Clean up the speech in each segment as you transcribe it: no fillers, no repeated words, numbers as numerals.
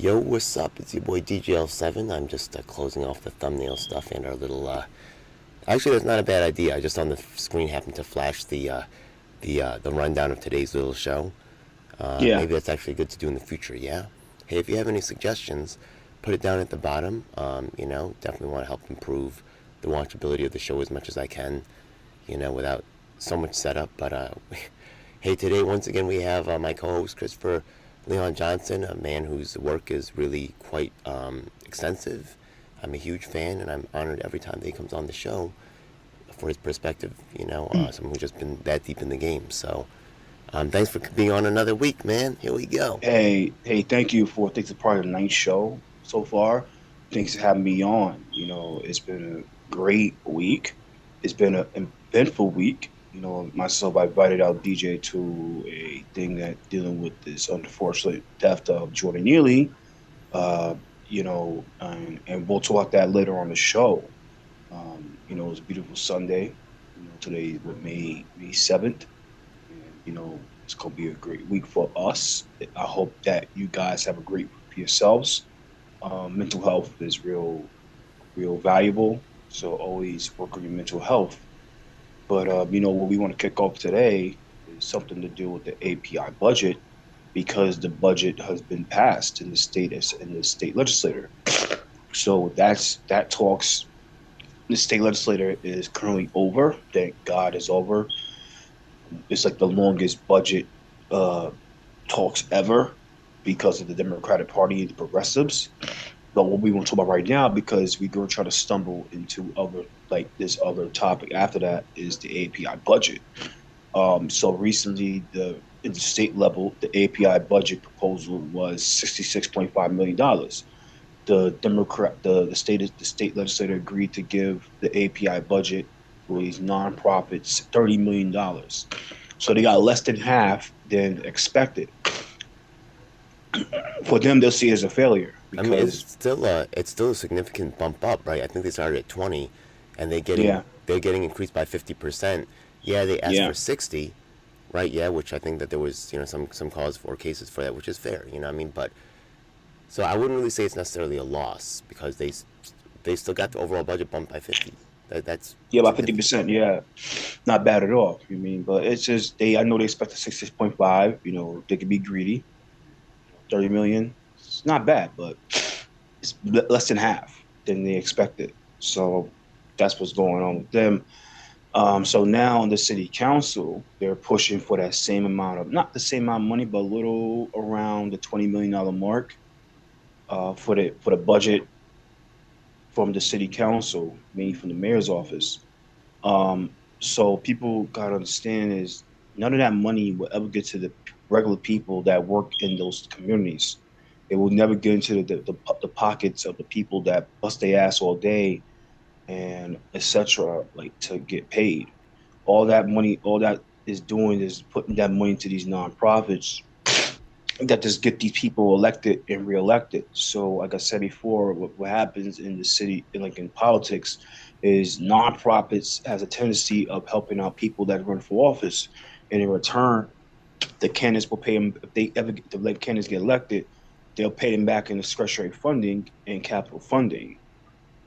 Yo, what's up? It's your boy DJL7. I'm just closing off the thumbnail stuff and our little. Actually, that's not a bad idea. I just on the screen happened to flash the rundown of today's little show. Yeah. Maybe that's actually good to do in the future. Yeah. Hey, if you have any suggestions, put it down at the bottom. Definitely want to help improve the watchability of the show as much as I can. Without so much setup. But hey, today once again we have my co-host Christopher Leon Johnson, a man whose work is really quite extensive. I'm a huge fan, and I'm honored every time that he comes on the show for his perspective. Someone who's just been that deep in the game. So, thanks for being on another week, man. Here we go. Hey, thank you for thanks for part of the ninth show so far. Thanks for having me on. It's been a great week. It's been an eventful week. Myself, I invited out DJ to a thing that dealing with this unfortunate death of Jordan Neely. And we'll talk that later on the show. It was a beautiful Sunday. Today was May 7th. And, it's going to be a great week for us. I hope that you guys have a great week for yourselves. Mental health is real valuable. So always work on your mental health. But, what we want to kick off today is something to do with the API budget because the budget has been passed in the state legislature. So that talks. The state legislature is currently over. Thank God it's over. It's like the longest budget uh, talks ever because of the Democratic Party and the progressives. But what we want to talk about right now, because we're going to try to stumble into other like this other topic after that, is the API budget. So recently, the in the state level, the API budget proposal was $66.5 million. The state legislature agreed to give the API budget for these nonprofits $30 million. So they got less than half than expected. For them, they'll see it as a failure I mean, because it's still a significant bump up, right? I think they started at 20, and yeah, they're getting increased by 50%. Yeah, they asked for yeah, 60, right? Yeah, which I think that there was some cause for cases for that, which is fair. You know what I mean? But so I wouldn't really say it's necessarily a loss because they still got the overall budget bumped by 50. That's yeah, about fifty significant. percent. Yeah, not bad at all. But it's just they. I know they expect a 66.5. They could be greedy. 30 million. It's not bad, but it's less than half than they expected. So that's what's going on with them. So now in the city council, they're pushing for that same amount of, not the same amount of money, but a little around the $20 million mark for the budget from the city council, mainly from the mayor's office. So people gotta understand is none of that money will ever get to the regular people that work in those communities. It will never get into the pockets of the people that bust their ass all day and etc. like to get paid. All that money, all that is doing is putting that money into these nonprofits that just get these people elected and reelected. So, like I said before, what happens in the city, like in politics, is nonprofits has a tendency of helping out people that run for office, and in return, the candidates will pay them if they ever get the candidates get elected, they'll pay them back in discretionary funding and capital funding.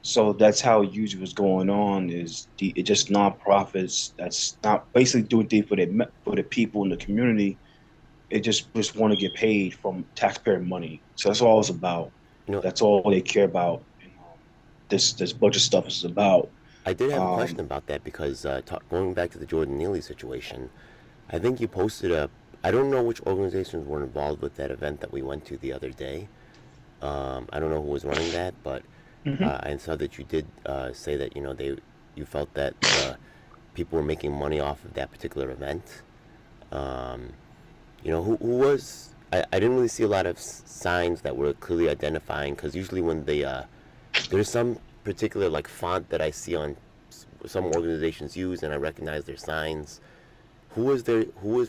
So that's how it usually was going on. Is it just nonprofits that's not basically doing things for the people in the community. It just want to get paid from taxpayer money. So that's all it's about. You know, That's all they care about. This budget stuff is about. I did have a question Um, about that because going back to the Jordan Neely situation, I think you posted a. I don't know which organizations were involved with that event that we went to the other day. I don't know who was running that, but mhm. I saw that you did say that you felt that people were making money off of that particular event. Um, who was. I didn't really see a lot of signs that were clearly identifying because usually when there's some particular like font that I see on some organizations use and I recognize their signs. Who was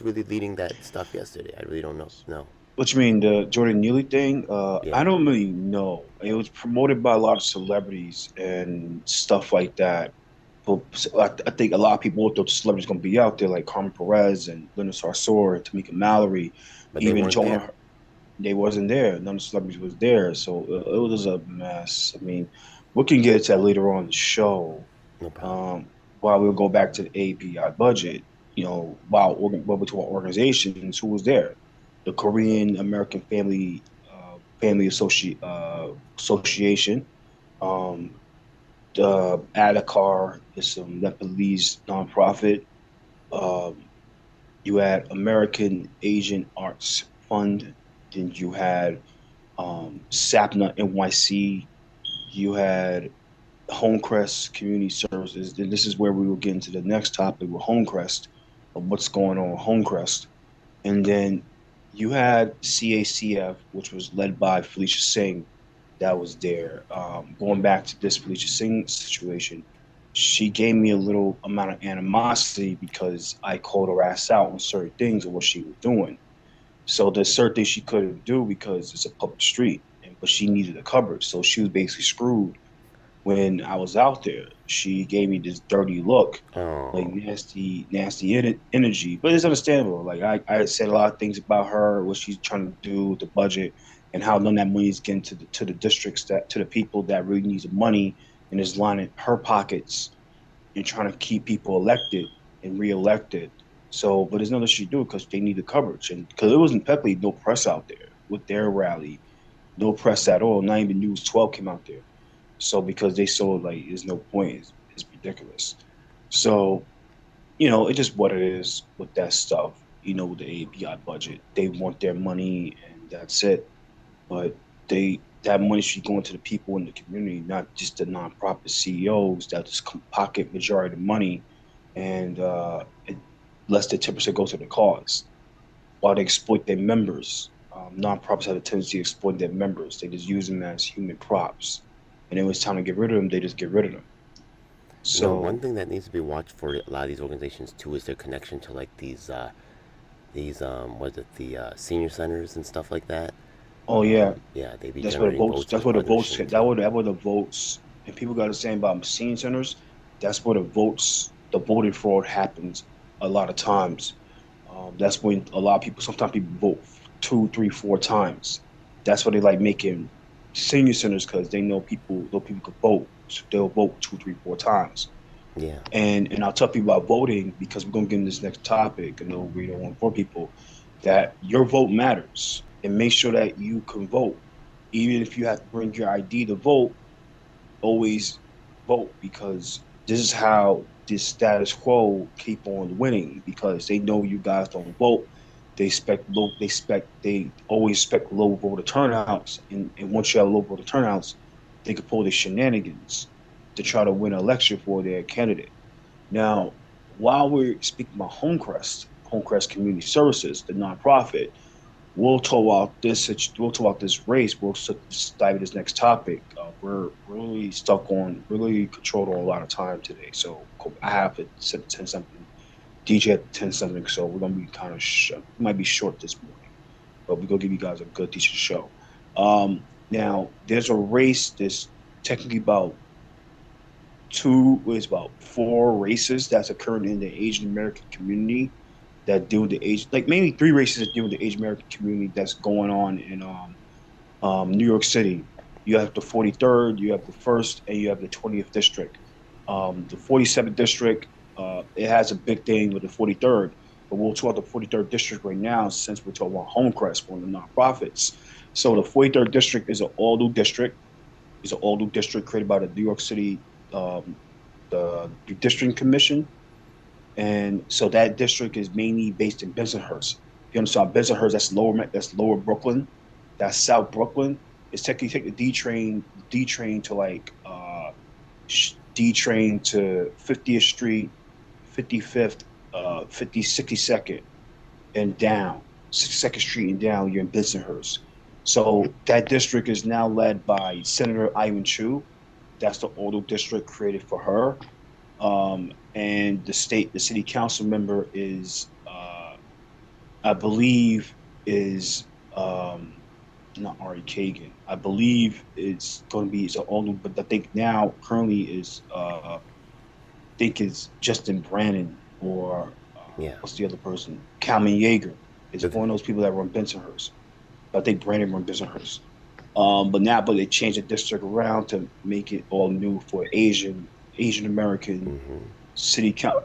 really leading that stuff yesterday? I really don't know. No. What you mean, the Jordan Neely thing? Yeah. I don't really know. It was promoted by a lot of celebrities and stuff like that. But so I think a lot of people thought the celebrities going to be out there, like Carmen Perez and Linda Sarsour and Tamika Mallory, But they even weren't there. Jonah. They wasn't there. None of the celebrities was there, so it was a mess. I mean, we can get to that later on in the show. No problem. Um, while we'll go back to the API budget, while we talk about organizations, who was there? The Korean American Association, um, the Adakar is some Nepalese nonprofit. Um, you had American Asian Arts Fund. Then you had SAPNA NYC. You had Homecrest Community Services. Then this is where we will get into the next topic with Homecrest, of what's going on with Homecrest. And then you had CACF, which was led by Felicia Singh, that was there. Going back to this Felicia Singh situation, she gave me a little amount of animosity because I called her ass out on certain things of what she was doing. So there's certain things she couldn't do because it's a public street, but she needed a coverage. So she was basically screwed when I was out there. She gave me this dirty look, like Oh, nasty, nasty energy. But it's understandable. Like I said a lot of things about her, what she's trying to do with the budget, and how none of that money is getting to the districts, that to the people that really needs the money, and is lining her pockets and trying to keep people elected and reelected. So, but there's nothing she do because they need the coverage, and because it wasn't technically no press out there with their rally, no press at all. Not even News 12 came out there. So because they saw like there's no point, it's ridiculous. So it's just what it is with that stuff. With the API budget, they want their money and that's it. But that money should go into the people in the community, not just the nonprofit CEOs that just pocket majority of the money, and less than 10% goes to the cause while they exploit their members. Nonprofits have a tendency to exploit their members. They just use them as human props. And then when it's time to get rid of them, they just get rid of them. one So, thing that needs to be watched for a lot of these organizations too is their connection to like these was it the senior centers and stuff like that. oh yeah, Yeah, they be that's where the generating votes. votes That's where the for the votes. machine too. That where the votes. And people got to say about senior centers. That's where the votes, the voting fraud happens a lot of times. That's when a lot of people. Sometimes people vote two, three, four times. That's why they like making senior centers because they know people could vote. So they'll vote two, three, four times. Yeah. And I'll tell people about voting because we're gonna get in this next topic. I know we don't want for people that your vote matters and make sure that you can vote. Even if you have to bring your ID to vote, always vote because this is how this status quo keep on winning because they know you guys don't vote. They always expect low voter turnouts, and once you have low voter turnouts, they can pull the shenanigans to try to win an election for their candidate. Now, while we're speaking about Homecrest Community Services, the nonprofit, we'll talk about this race. We'll dive into this next topic. We're really stuck on, really controlled on a lot of time today. So I have to set 10 something, DJ at 10 something. So we're going to be kind of, might be short this morning, but we're going to give you guys a good, decent show. Now, there's a race that's technically it's about four races that's occurring in the Asian American community that deal with the Asian, like mainly three races that deal with the Asian American community that's going on in New York City. You have the 43rd, you have the 1st, and you have the 20th district. The 47th district, it has a big thing with the 43rd, but we'll talk about the 43rd district right now since we're talking about Homecrest, one of the nonprofits. So the 43rd district is an all new district. It's an all new district created by the New York City um, the District Commission, and so that district is mainly based in Bensonhurst. If you understand Bensonhurst, that's lower Brooklyn, that's South Brooklyn. It's technically take the D train to like D train to 50th Street, 55th, 62nd, and down 62nd Street and down. You're in Bensonhurst. So that district is now led by Senator Ivan Chu. That's the older district created for her. And the city council member is, I believe, is not Ari Kagan. I believe it's going to be it's an older, but I think now currently is think it's Justin Brannon or Yeah. what's the other person? Calvin Yeager is But one of those people that run Bensonhurst. They branded more business. But they changed the district around to make it all new for Asian American Hmm.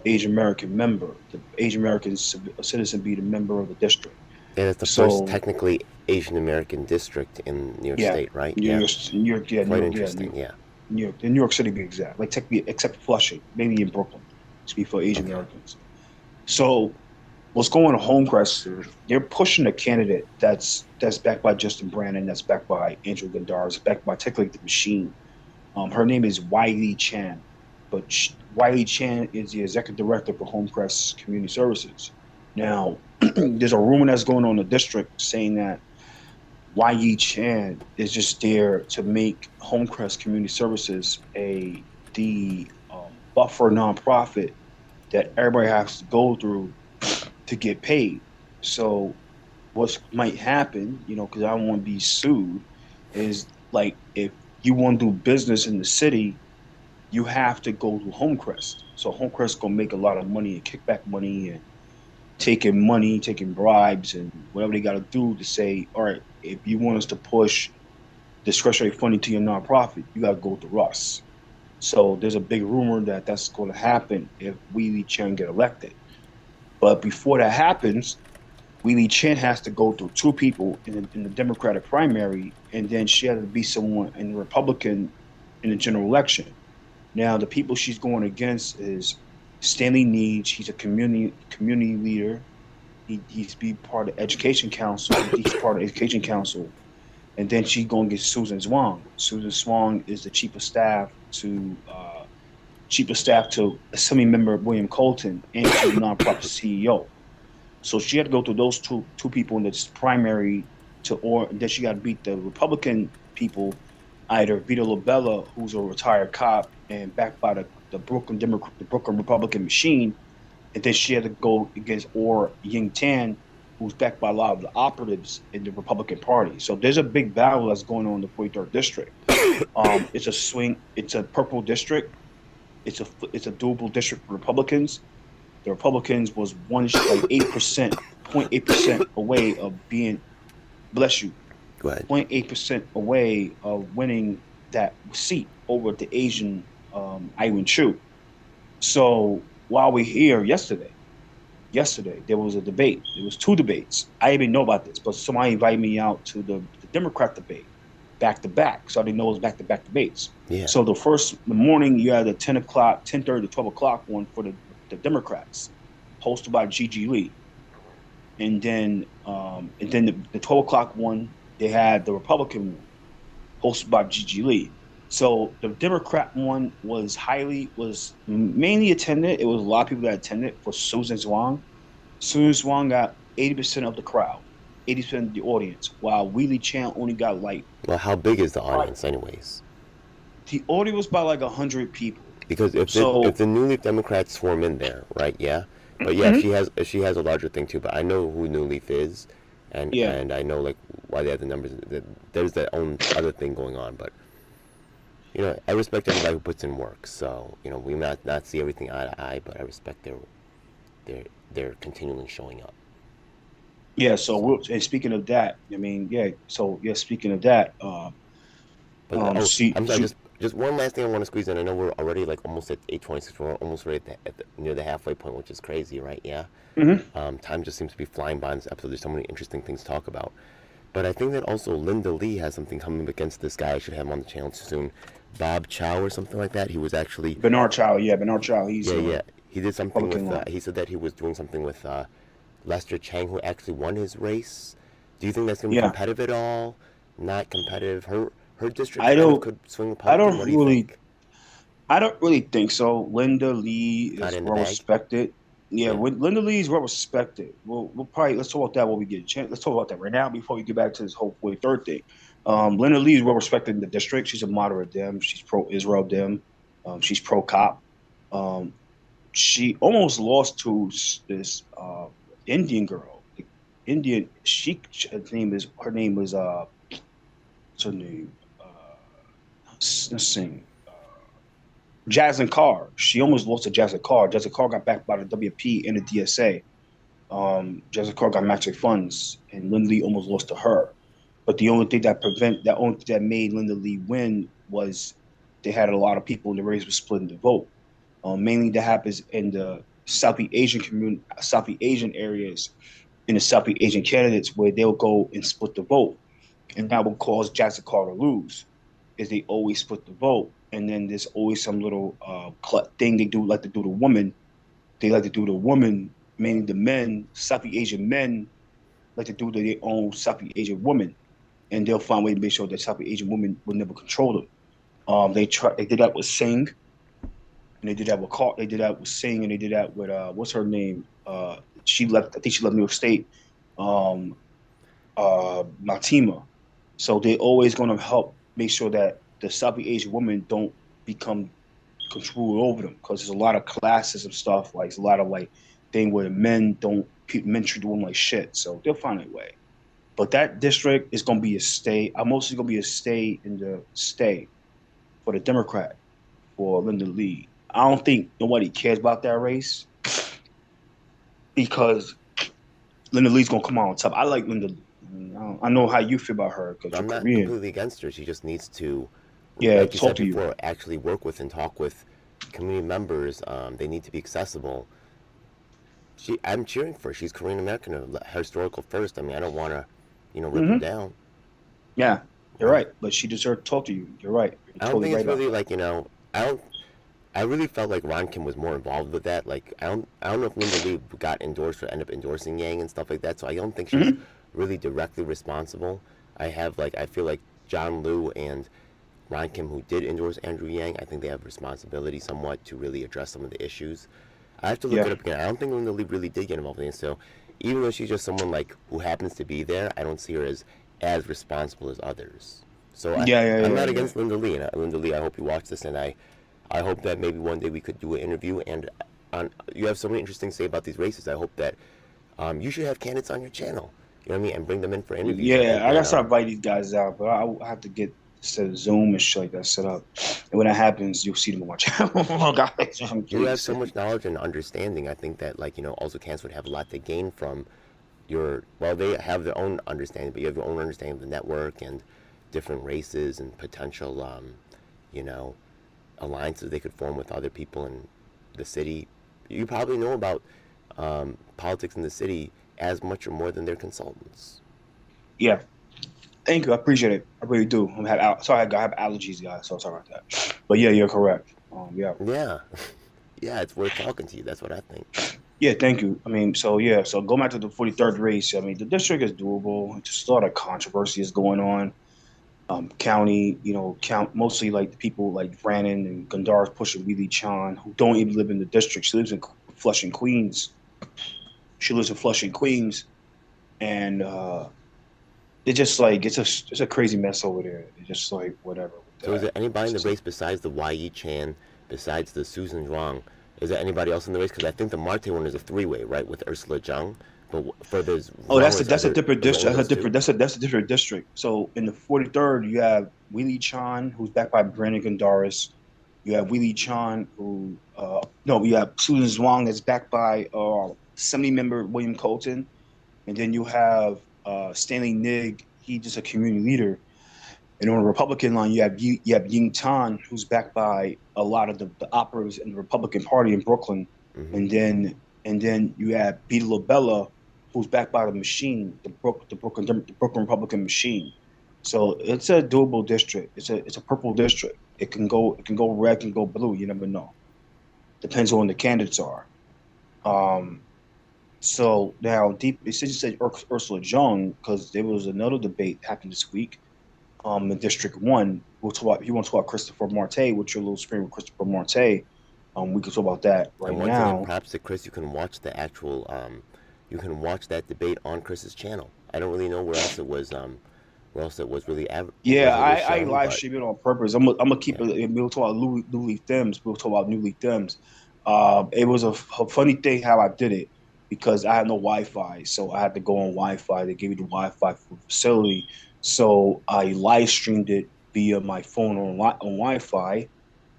Asian American member, the Asian American citizen be the member of the district. And it's the first So technically Asian American district in New York yeah, State, right? Yeah. New York, yeah, New Quite York, yeah, interesting. Yeah. New York, in New York City, be exact. Like technically, except Flushing, maybe in Brooklyn, to be for Asian Okay. Americans. So what's going on Homecrest is they're pushing a candidate that's backed by Justin Brandon, that's backed by Andrew Gandara, backed by technically the machine. Her name is Wiley Chan, but Wiley Chan is the executive director for Homecrest Community Services. Now, there's a rumor that's going on in the district saying that Yi Chan is just there to make Homecrest Community Services a the buffer nonprofit that everybody has to go through to get paid. So what might happen, because I don't want to be sued, is like if you want to do business in the city, you have to go to Homecrest. So Homecrest gonna make a lot of money and kickback money and taking bribes and whatever they got to do to say, all right, if you want us to push discretionary funding to your nonprofit, you got to go through us. So there's a big rumor that that's going to happen if Wheelie Chen get elected. But before that happens, Wheelie Chen has to go through two people in the Democratic primary, and then she has to be someone in the Republican in the general election. Now, the people she's going against is Stanley Needs. He's a community leader. He's be part of Education Council. He's part of Education Council, and then she's going to get Susan Zwang. Susan Zwang is the chief of staff to Assembly Member William Colton and to the nonprofit CEO. So she had to go through those two people in this primary or then she got to beat the Republican people, either Vito Lobella, who's a retired cop and backed by the Brooklyn Democrat, the Brooklyn Republican machine, and then she had to go against or Ying Tan, who's backed by a lot of the operatives in the Republican Party. So there's a big battle that's going on in the 43rd district. It's a swing. It's a purple district. It's a doable district for Republicans. The Republicans was 8%, 0.8% away of being, bless you, Go ahead. 0.8% away of winning that seat over the Asian Iwan Chu. So while we're here yesterday there was a debate. There was two debates. I didn't even know about this, but somebody invited me out to the Democrat debate back to back. So I didn't know it was back to back debates. Yeah. So the morning you had the 10 o'clock, 10:30 to 12 o'clock one for the Democrats, hosted by Gigi Lee. And then the 12 o'clock one, they had the Republican one, hosted by Gigi Lee. So the Democrat one was mainly attended. It was a lot of people that attended for Susan Zwang. Susan Zwang got 80% of the crowd, 80% of the audience, while Wheelie Chan only got like Well, how big is the right. audience, anyways? The audience was by like 100 people. Because if So the New Leaf Democrats swarm in there, right? Yeah, but yeah, mhm, she has a larger thing too. But I know who New Leaf is, yeah, and I know like why they have the numbers. There's their own other thing going on, but I respect everybody who puts in work. So we may not see everything eye to eye, but I respect their they're continually showing up. yeah. So, And speaking of that, I mean, yeah. So yeah, speaking of that, but I'm sorry. she Just one last thing I want to squeeze in. I know we're already like almost at 8:26. We're almost right near the halfway point, which is crazy, right? Yeah. mhm. Time just seems to be flying by in this episode. There's so many interesting things to talk about. But I think that also Linda Lee has something coming against this guy. I should have him on the channel soon. Bob Chow or something like that. He was actually, Bernard Chow, yeah, Bernard Chow. He's yeah, a yeah. He did something Republican with, line. he said that he was doing something with Lester Chang, who actually won his race. Do you think that's going to be Yeah, competitive at all? Not competitive. Her district I kind of don't, could swing I Republican. What don't do you really, think? I don't really think so. Linda Lee Not is in the well bag? respected. Yeah, Yeah. Linda Lee is well respected. We'll probably let's talk about that when we get a chance. Let's talk about that right now before we get back to this whole 43rd thing. Linda Lee is well respected in the district. She's a moderate Dem. She's pro Israel Dem. She's pro cop. Um, she almost lost to this Indian girl. Indian. Her name is what's her name? Let's sing. Jaslyn Carr. She almost lost to Jaslyn Carr. Jaslyn Carr got backed by the WP and the DSA. Jaslyn Carr got matching funds, and Lindley almost lost to her. But the only thing that made Linda Lee win was they had a lot of people in the race were splitting the vote. Mainly that happens in the Southeast Asian areas, in the Southeast Asian candidates where they'll go and split the vote, and that will cause Jackson Carter lose, is they always split the vote, and then there's always some little thing they do like to do to women. They like to do to women, mainly the men, Southeast Asian men like to do to their own Southeast Asian women, and they'll find a way to make sure that Southeast Asian women will never control them. They did that with Singh, and they did that with Carl. They did that with Singh, and they did that with what's her name? She left. I think she left New York State. Um, Matima. So they're always going to help make sure that the Southeast Asian women don't become control over them, because there's a lot of classes of stuff. Like, it's a lot of like thing where men treat the women like shit. So they'll find a way. But that district is going to be a stay. I'm mostly going to be a stay for the Democrat, for Linda Lee. I don't think nobody cares about that race because Linda Lee's gonna come out on top. I like Linda Lee. I know how you feel about her because you're I'm not Korean. completely against her. She just needs to, Yeah, like you talk said to you. before, actually work with and talk with community members. They need to be accessible. I'm cheering for her. She's Korean American, her historical first. I mean, I don't want to, rip her Hmm. down. Yeah, you're Right? right. But she deserves to talk to you. You're right. You're I don't totally think right it's about really that. like I don't. I really felt like Ron Kim was more involved with that. Like I don't know if Linda Lee got endorsed or ended up endorsing Yang and stuff like that. So I don't think she's Hmm. really directly responsible. I feel like John Liu and Ron Kim, who did endorse Andrew Yang, I think they have responsibility somewhat to really address some of the issues. I have to look Yeah, it up again. I don't think Linda Lee really did get involved in it. So even though she's just someone like who happens to be there, I don't see her as responsible as others. So I'm not yeah. against Linda Lee. And Linda Lee, I hope you watch this, and I hope that maybe one day we could do an interview. And you have so many interesting to say about these races. I hope that you should have candidates on your channel. You know what I mean, and bring them in for interviews. I Yeah, think I that gotta start inviting these guys out, but I have to get set of Zoom and shit like that set up. And when that happens, you'll see them on my channel. Oh, guys, you have please. so much knowledge and understanding. I think that also candidates would have a lot to gain from they have their own understanding, but you have your own understanding of the network and different races and potential you know alliances they could form with other people in the city. You probably know about politics in the city as much or more than their consultants. Yeah, thank you. I appreciate it. I really do. Sorry, I have allergies, guys. So sorry about that. But yeah, you're correct. Yeah. Yeah, yeah, it's worth talking to you. That's what I think. Yeah, thank you. I mean, so yeah, so go back to the 43rd race. I mean, the district is doable. Just a lot of controversy is going on. County, count mostly like the people like Brannon and Gondar pushing Wheelie Chan, who don't even live in the district. She lives in Flushing, Queens. She lives in Flushing, Queens, and it's just like it's a crazy mess over there. It's just like whatever with So, is that. there anybody It's in the just race besides the Yi Chan, besides the Susan Zhuang? Is there anybody else in the race? Because I think the Marte one is a three-way, right, with Ursula Zhang. But for the Oh, Zhuangers, that's a different is there only district. those two? That's a different district. So in the 43rd, you have Wheelie Chan, who's backed by Brandon Gondaris. You have Wheelie Chan, who no, you have Susan Zhuang that's backed by Assembly member William Colton, and then you have Stanley Nigg. He's just a community leader. And on the Republican line, you have Ying Tan, who's backed by a lot of the operatives in the Republican Party in Brooklyn, Mm-hmm. and then you have Peter LaBella, who's backed by the machine, the Brooklyn Republican machine. So it's a doable district. It's a purple district. It can go red, it can go blue. You never know. Depends on the candidates are. Um, so now, deep. It says you said Ursula Jung because there was another debate happened this week in District One. We'll talk about if you want to talk about Christopher Marte, with your little screen with Christopher Marte. We can talk about that right And once again, now. props to Chris. You can watch the actual, you can watch that debate on Chris's channel. I don't really know where else it was really, Yeah, was I shown, live but stream it on purpose. I'm gonna keep yeah. it. We'll talk about Newly Thems. We'll talk about Newly Thems. It was a funny thing how I did it because I had no Wi-Fi, so I had to go on Wi-Fi. They gave me the Wi-Fi for the facility, so I live streamed it via my phone on Wi-Fi,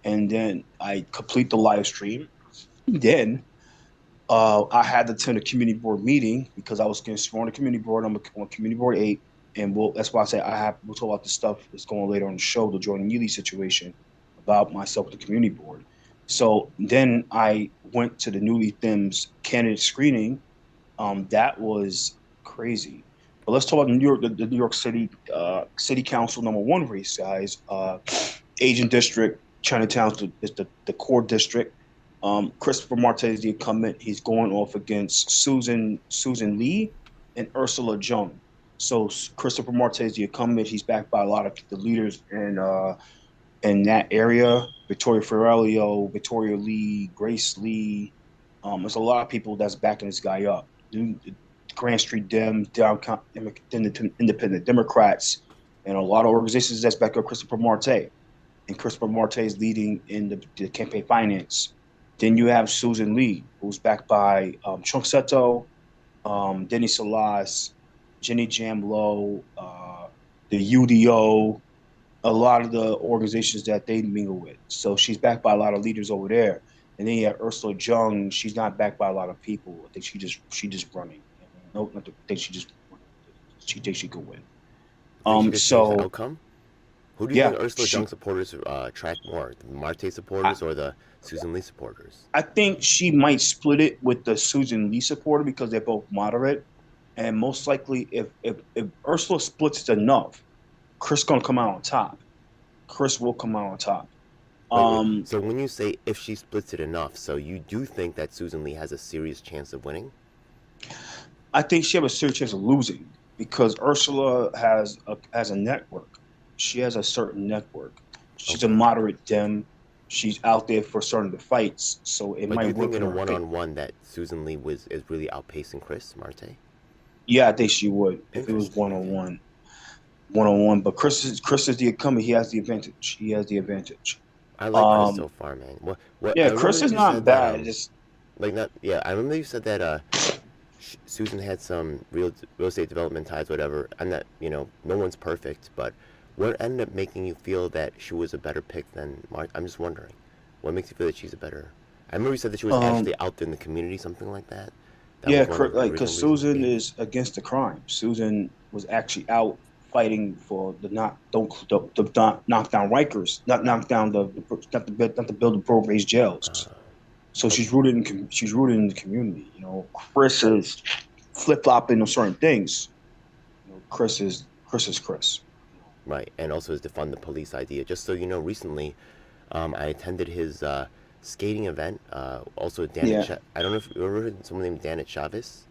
and then I complete the live stream. Then I had to attend a community board meeting because I was getting sworn to community board. I'm on community board 8. and that's why I say we'll talk about the stuff that's going later on the show, the Jordan Neely situation about myself with the community board. So then I went to the Newly Thims candidate screening. That was crazy. But let's talk about New York, the New York City City Council #1 race, guys. Asian district, Chinatown is the core district. Christopher Marte is the incumbent. He's going off against Susan Lee and Ursula Jung. So Christopher Marte is the incumbent. He's backed by a lot of the leaders in that area. Victoria Ferrelio, Victoria Lee, Grace Lee. There's a lot of people that's backing this guy up. Grand Street Dems, downtown Independent Democrats, and a lot of organizations that's back up Christopher Marte. And Christopher Marte is leading in the campaign finance. Then you have Susan Lee, who's backed by Chunk Seto, Denny Salas, Jenny Jamlo, the UDO, a lot of the organizations that they mingle with. So she's backed by a lot of leaders over there. And then you have Ursula Jung. She's not backed by a lot of people. I think she just running. No, not to think she just running. She thinks she could win. I think she could change the So outcome. Who do you yeah, think Ursula Jung supporters track more, the Marte I, supporters or the Susan Lee supporters? I think she might split it with the Susan Lee supporter because they're both moderate. And most likely, if Ursula splits it enough, Chris gonna come out on top. Chris will come out on top. Wait. Um, So when you say if she splits it enough, so you do think that Susan Lee has a serious chance of winning? I think she has a serious chance of losing because Ursula has a network. She has a certain network. She's a Okay. moderate Dem. She's out there for certain of the fights, so it But do might you think work in in a her favor. one-on-one that Susan Lee was is really outpacing Chris Marte? Yeah, I think she would if it was Interesting. Okay. one on one. But Chris is the incumbent. He has the advantage. He has the advantage. I like Chris so Um, far, man. What I yeah, remember Chris that is you not said that bad. Just like not yeah I remember you said that Susan had some real estate development ties, whatever. I'm not, no one's perfect, but what ended up making you feel that she was a better pick than Mark? I'm just wondering, what makes you feel that she's a better? I remember you said that she was um, actually out there in the community, something like that. That yeah, was one of the like original because reasons you Susan gave. is against the crime. Susan was actually out fighting for the not don't the not knock down Rikers, not knock down not to build the pro-based jails. So Okay, she's rooted in the community. Chris is flip flopping on certain things. Chris is Chris. right, and also his defund the police idea. Just so you know, recently, I attended his skating event. Also, Yeah, I don't know if you ever heard someone named Danet Chavez.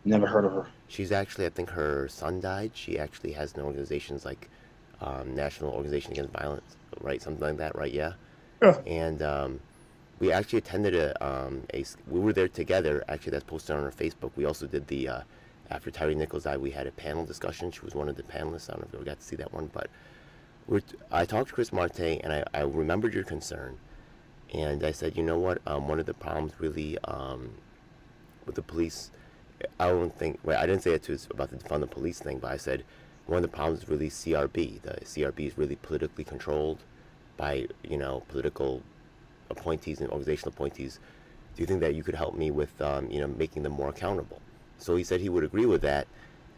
never heard of her. She's actually, I think her son died. She actually has an organization's like National Organization Against Violence, right? Something like that, right? Yeah. Yeah, And we actually attended we were there together. Actually, that's posted on our Facebook. We also did the after Tyree Nichols died, we had a panel discussion. She was one of the panelists. I don't know if you ever got to see that one, but I talked to Chris Marte, and I remembered your concern, and I said, you know what? One of the problems really with the police, I don't think. Well, I didn't say it to about the defund the police thing, but I said one of the problems is really CRB. The CRB is really politically controlled by political appointees and organizational appointees. Do you think that you could help me with making them more accountable? So he said he would agree with that.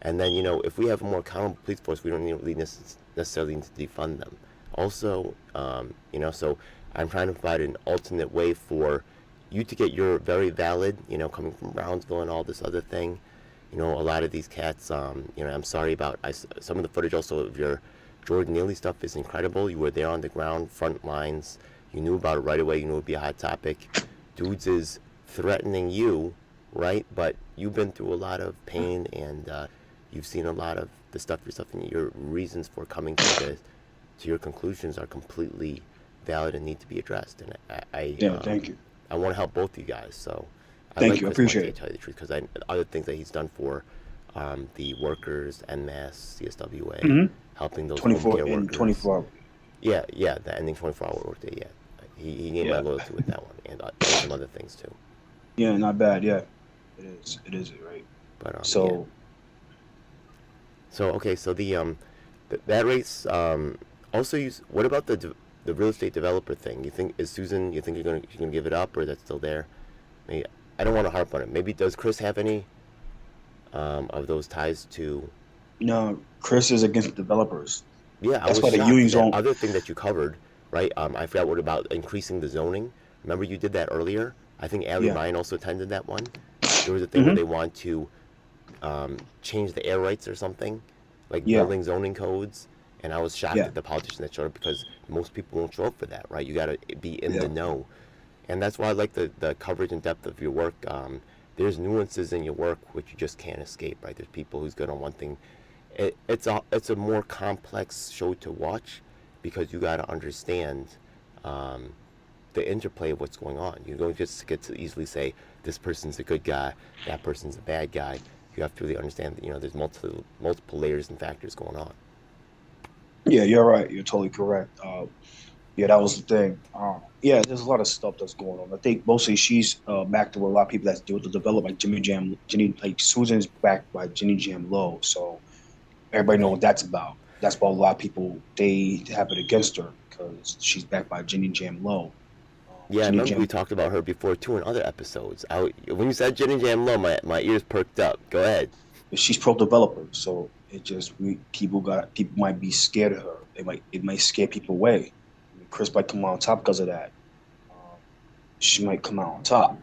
And then if we have a more accountable police force, we don't really necessarily need to defund them. Also, so I'm trying to provide an alternate way for you to get your very valid, coming from Brownsville and all this other thing. A lot of these cats, I'm sorry about some of the footage also of your Jordan Neely stuff is incredible. You were there on the ground, front lines. You knew about it right away. You knew it would be a hot topic. Dudes is threatening you, right? But you've been through a lot of pain and you've seen a lot of the stuff yourself, and your reasons for coming to your conclusions are completely valid and need to be addressed. And yeah. Thank you, I want to help both you guys. So I thank like you. I Chris Marte, appreciate to it. tell you the truth, because other things that he's done for the workers, NMAS, CSWA, Mm-hmm. helping those home 24 care in workers. 24 hours. Yeah, the ending 24-hour workday. Yeah, he gained my Yeah, loyalty with that one, and some other things too. yeah, not bad. Yeah, it is. It is right. But yeah. So So okay, so that race also what about the real estate developer thing? You think she's gonna give it up, or that's still there? Maybe, I don't want to harp on it. Maybe does Chris have any of those ties to No, Chris is against developers. Yeah, I That's was why the shocked. unions That don't. other thing that you covered, right? I forgot what about increasing the zoning. Remember you did that earlier? I think Ali Yeah. Ryan also attended that one. There was a thing where Hmm. they want to change the air rights or something, like Yeah. building zoning codes. And I was shocked Yeah. at the politician that showed up because most people won't show up for that, right? You got to be in Yeah. the know. And that's why I like the coverage and depth of your work. There's nuances in your work which you just can't escape, right? There's people who's good on one thing. It's a more complex show to watch because you got to understand um, the interplay of what's going on. You don't just get to easily say this person's a good guy, that person's a bad guy. You have to really understand that there's multiple layers and factors going on. Yeah. You're right. You're totally correct. Yeah, that was the thing. Yeah, there's a lot of stuff that's going on. I think mostly she's backed with a lot of people that deal with the develop like Jimmy Jam, Jenny, like Susan's backed by Jenny Jam Low. So everybody know Okay. what that's about. That's about a lot of people. They have it against her because she's backed by Jenny Jam Low. Yeah, I Jenny remember we Jam, talked about her before too in other episodes. When you said Jen and Jam Low, my ears perked up. Go ahead. she's pro developer. So it just people might be scared of her. It might scare people away. I mean, Chris might come out on top because of that. Um, she might come out on top.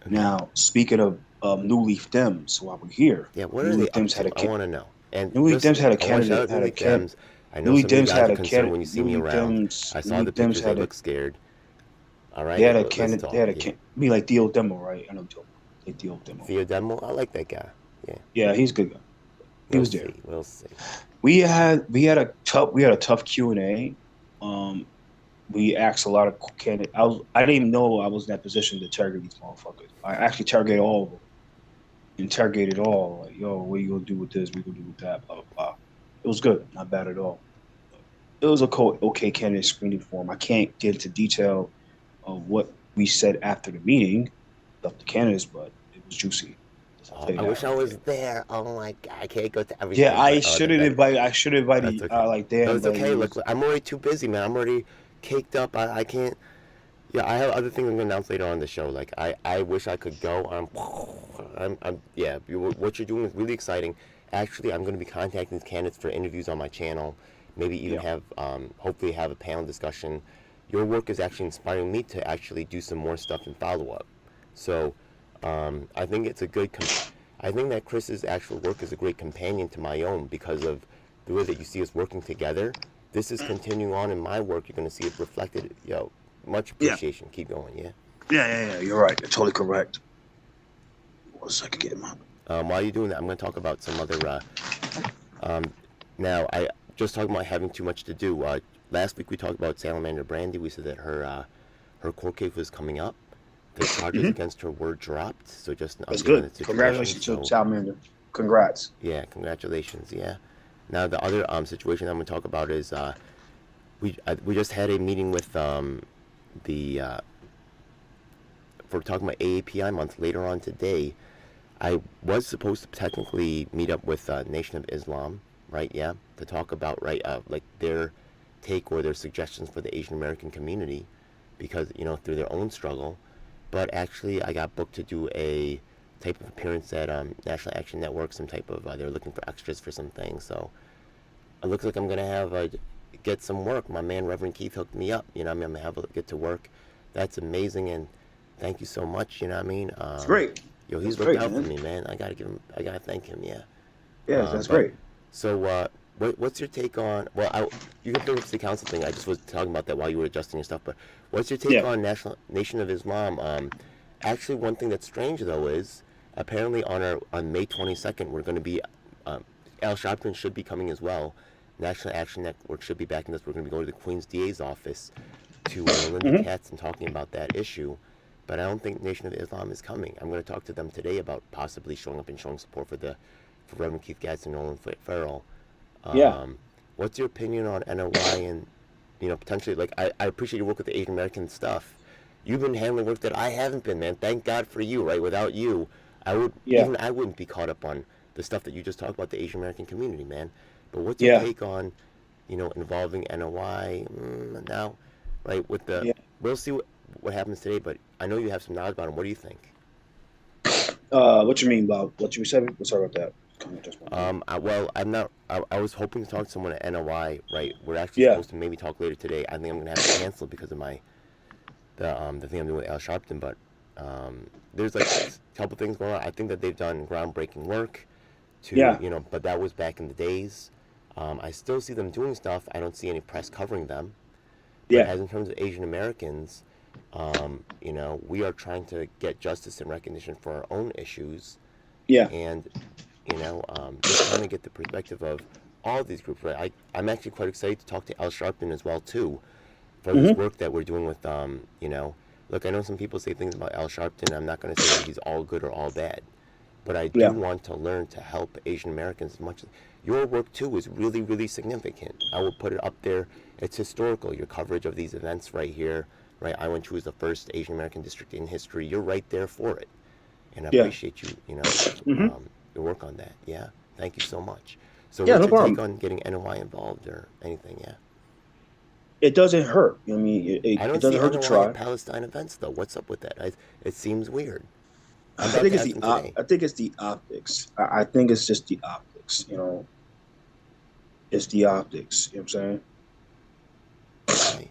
Okay. Now, speaking of New Leaf Dems, while we're here, Yeah, what are New they Leaf up Dems had to? a I want to know. And New Leaf just, Dems had a I want to shout candidate out had a Newly can Dems. I New know Leaf some of you Dems guys had are a concerned candidate when you see me around. I New saw the Leaf Dems pictures. They had a look scared. All they right, had a let's candidate they talk. had a Yeah. can be like Theo Demo, right? I know Theo Demo. Theo Demo, I like that guy. Yeah, Yeah, he's a good guy. He we'll was there. see. We'll see. We had a tough Q&A. Um, we asked a lot of candidates. I didn't even know I was in that position to interrogate these motherfuckers. I actually interrogated all of them. Interrogated all. Like, yo, what are you gonna do with this? What are you gonna do with that? Blah blah blah. It was good, not bad at all. It was okay candidate screening form. I can't get into detail of what we said after the meeting of the candidates, but it was juicy. I'll tell you I that wish I right there. was there. Oh my god, I can't go to Yeah, everything, but I should have that's invited okay. like Dan, That's but okay. he Look, was I'm already too busy, man. I'm already caked up. I can't. Yeah, I have other things I'm gonna announce later on the show. Like I wish I could go. Yeah. What you're doing is really exciting. Actually, I'm gonna be contacting these candidates for interviews on my channel. Maybe even yeah. have, hopefully, have a panel discussion. Your work is actually inspiring me to actually do some more stuff and follow up. So, I think it's a good. I think that Chris's actual work is a great companion to my own because of the way that you see us working together. This is continuing on in my work. You're going to see it reflected. Much Yeah. appreciation. Keep going, yeah. Yeah. You're right. You're totally correct. 1 second, get him out. While you're doing that, I'm going to talk about some other. Um, Now, I just talking about having too much to do. Last week we talked about Salamander Brandy. We said that her court case was coming up. The charges Hmm. against her were dropped. So just an That's update on good. the situation. Congratulations to So Salamander. Congrats. yeah, congratulations. Yeah. Now the other situation I'm going to talk about is we just had a meeting with the for talking about AAPI month later on today. I was supposed to technically meet up with Nation of Islam, right? Yeah, to talk about right, like their take or their suggestions for the Asian American community, because through their own struggle. But actually, I got booked to do a type of appearance at National Action Network. Some type of they're looking for extras for some things, so it looks like I'm gonna have get some work. My man Reverend Keith hooked me up. I'm gonna have get to work. That's amazing, and thank you so much. You know what I mean? It's great. Yo, That's he's looked great, out for man. me, man. I gotta give him. I gotta thank him. Yeah. Yes, that's But great. so, what's your take on? Well, you can bring up the council thing. I just was talking about that while you were adjusting your stuff. But what's your take Yeah. on Nation of Islam? Actually, one thing that's strange though is apparently on May 22nd we're going to be Al Sharpton should be coming as well. National Action Network should be backing this. We're going to be going to the Queen's DA's office to Melinda Hmm. Katz and talking about that issue. But I don't think Nation of Islam is coming. I'm going to talk to them today about possibly showing up and showing support for Reverend Keith Gadsden and Nolan Farrell. Yeah. Um, what's your opinion on NOI and potentially like I appreciate your work with the Asian American stuff. You've been handling work that I haven't been, man. Thank God for you, right? Without you, Yeah. I wouldn't be caught up on the stuff that you just talked about the Asian American community, man. But what's your Yeah. take on involving NOI now, right? Yeah. We'll see what happens today, but I know you have some knowledge about them. What do you think? What you mean about what you said? Sorry about that. That's my point. Well, I'm not. I was hoping to talk to someone at NOI. Right, we're actually Yeah. supposed to maybe talk later today. I think I'm gonna have to cancel because of the thing I'm doing with Al Sharpton. But there's like a couple things going on. I think that they've done groundbreaking work. To Yeah. but that was back in the days. I still see them doing stuff. I don't see any press covering them. But Yeah. as in terms of Asian Americans, we are trying to get justice and recognition for our own issues, Yeah. and just trying to get the perspective of all these groups. Right, I'm actually quite excited to talk to Al Sharpton as well too, for this Mm-hmm. work that we're doing with Look, I know some people say things about Al Sharpton. I'm not going to say that he's all good or all bad, but I do Yeah. want to learn to help Asian Americans as much as your work too is really, really significant. I will put it up there. It's historical. Your coverage of these events right here, right? I went to as the first Asian American district in history. You're right there for it, and I Yeah. appreciate you. Mm-hmm. Your work on that. Yeah, thank you so much. So, Yeah. what's No your take problem. on getting NOI involved or anything? Yeah, It doesn't hurt. I mean, I it don't doesn't see hurt to NOI at try. Palestine events though. What's up with that? It seems weird. I'm I about think to it's ask the them today. I think it's the optics. I think it's just the optics. It's the optics. You know what I'm saying? Okay.